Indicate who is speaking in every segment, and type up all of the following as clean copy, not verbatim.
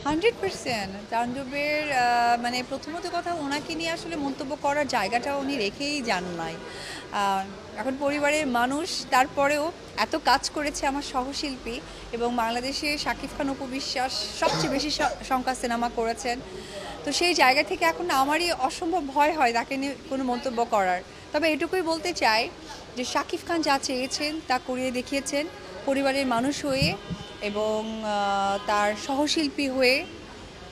Speaker 1: 100% তাণ্ডবের মানে প্রথমত কথা ওনাকে নিয়ে আসলে মন্তব্য করার জায়গাটা উনি রেখেই যান নাই। আহ, এখন পরিবারের মানুষ তারপরেও এত কাজ করেছে আমার সহশিল্পী এবং বাংলাদেশে শাকিব খান অপু বিশ্বাস সবচেয়ে বেশি সংখ্যা সিনেমা করেছেন। তো সেই জায়গা থেকে এখন না আমারই অসম্ভব ভয় হয় তাকে নিয়ে কোনো মন্তব্য করার। তবে এটুকুই বলতে চাই যে শাকিব খান যা চেয়েছেন তা করিয়ে দেখিয়েছেন পরিবারের মানুষ হয়ে এবং তার সহশিল্পী হয়ে।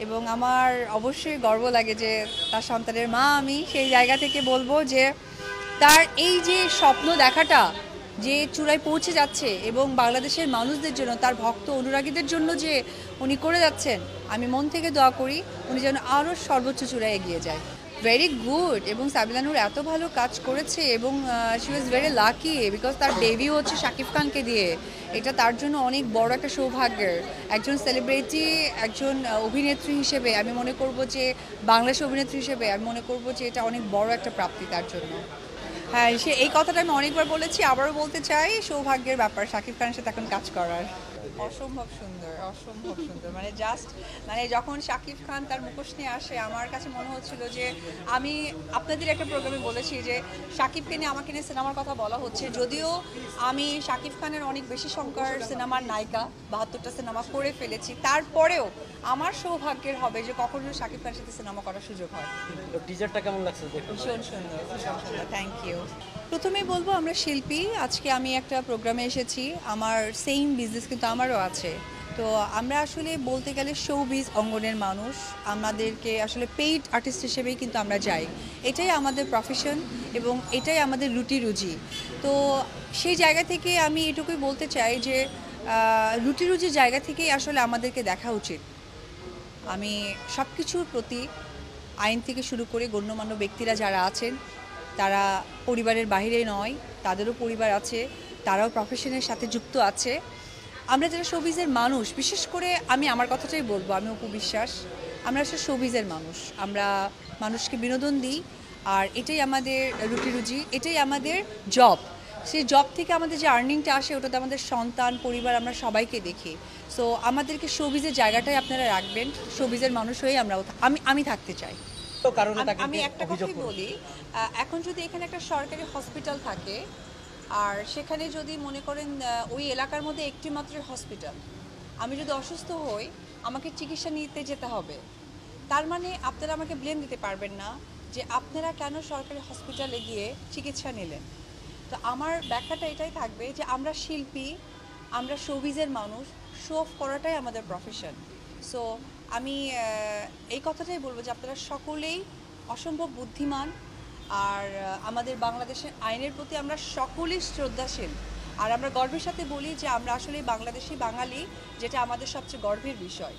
Speaker 1: এবং আমার অবশ্যই গর্ব লাগে যে তার সন্তানের মা আমি। সেই জায়গা থেকে বলবো যে তার এই যে স্বপ্ন দেখাটা যে চূড়ায় পৌঁছে যাচ্ছে এবং বাংলাদেশের মানুষদের জন্য তার ভক্ত অনুরাগীদের জন্য যে উনি করে যাচ্ছেন, আমি মন থেকে দোয়া করি উনি যেন আরও সর্বোচ্চ চূড়ায় এগিয়ে যায়। Very good. এবং সাবিলা নূর এত ভালো কাজ করেছে এবং she was very lucky because তার ডেবিউ হচ্ছে শাকিব খানকে দিয়ে। এটা তার জন্য অনেক বড় একটা সৌভাগ্যের। একজন সেলিব্রিটি, একজন অভিনেত্রী হিসেবে আমি মনে করব যে বাংলাদেশ অভিনেত্রী হিসেবে আমি মনে করব যে এটা অনেক বড় একটা প্রাপ্তি তার জন্য। হ্যাঁ, এই কথাটা আমি অনেকবার বলেছি, আবারও বলতে চাই, সৌভাগ্যের ব্যাপার শাকিব খানের সাথে এখন কাজ করার। অসম্ভব সুন্দর, অসম্ভব সুন্দর। মানে জাস্ট মানে যখন শাকিব খান তার মুখোশ নিয়ে আসে আমার কাছে মনে হচ্ছিল যে আমি আপনাদের একটা প্রোগ্রামে বলেছি যে শাকিবকে নিয়ে আমাকে নিয়ে সিনেমার কথা বলা হচ্ছে, যদিও আমি শাকিব খানের অনেক বেশি সংখ্যার সিনেমার নায়িকা, 72টা সিনেমা করে ফেলেছি, তারপরেও আমার সৌভাগ্যের হবে যে কখনো শাকিব খানের সাথে সিনেমা করার সুযোগ হয়।
Speaker 2: টিজারটা কেমন লাগছে দেখতে?
Speaker 1: ভীষণ সুন্দর, ভীষণ সুন্দর। Thank you. প্রথমেই বলবো আমরা শিল্পী। আজকে আমি একটা প্রোগ্রামে এসেছি, আমার সেম বিজনেস কিন্তু আমারও আছে। তো আমরা আসলে বলতে গেলে শোবিজ অঙ্গনের মানুষ, আমাদেরকে আসলে পেইড আর্টিস্ট হিসেবেই কিন্তু আমরা যাই। এটাই আমাদের প্রফেশন এবং এটাই আমাদের রুটি রুজি। তো সেই জায়গা থেকে আমি এটুকুই বলতে চাই যে রুটি রুজির জায়গা থেকেই আসলে আমাদেরকে দেখা উচিত। আমি সব কিছুর প্রতি, আইন থেকে শুরু করে গণ্যমান্য ব্যক্তিরা যারা আছেন তারা পরিবারের বাইরে নয়, তাদেরও পরিবার আছে, তারাও প্রফেশনের সাথে যুক্ত আছে। আমরা যারা শোবিজের মানুষ, বিশেষ করে আমি আমার কথাটাই বলবো, আমি অপু বিশ্বাস, আমরা আসলে শোবিজের মানুষ। আমরা মানুষকে বিনোদন দিই আর এটাই আমাদের রুটি রুজি, এটাই আমাদের জব। সেই জব থেকে আমাদের যে আর্নিংটা আসে ওটাতে আমাদের সন্তান, পরিবার, আমরা সবাইকে দেখি। সো আমাদেরকে শোবিজের জায়গাটাই আপনারা রাখবেন, শোবিজের মানুষ হয়েই আমি থাকতে চাই। আমি একটা কথাই বলি, এখন যদি এখানে একটা সরকারি হসপিটাল থাকে আর সেখানে যদি মনে করেন ওই এলাকার মধ্যে একটি মাত্র হসপিটাল, আমি যদি অসুস্থ হই আমাকে চিকিৎসা নিতে যেতে হবে, তার মানে আপনারা আমাকে ব্লেম দিতে পারবেন না যে আপনারা কেন সরকারি হসপিটালে গিয়ে চিকিৎসা নিলেন। তো আমার ব্যাখ্যাটা এটাই থাকবে যে আমরা শিল্পী, আমরা শোবিজের মানুষ, শো অফ করাটাই আমাদের প্রফেশন। সো আমি এই কথাটাই বলবো যে আপনারা সকলেই অসম্ভব বুদ্ধিমান আর আমাদের বাংলাদেশের আইনের প্রতি আমরা সকলেই শ্রদ্ধাশীল। আর আমরা গর্বের সাথে বলি যে আমরা আসলে বাংলাদেশি বাঙালি, যেটা আমাদের সবচেয়ে গর্বের বিষয়।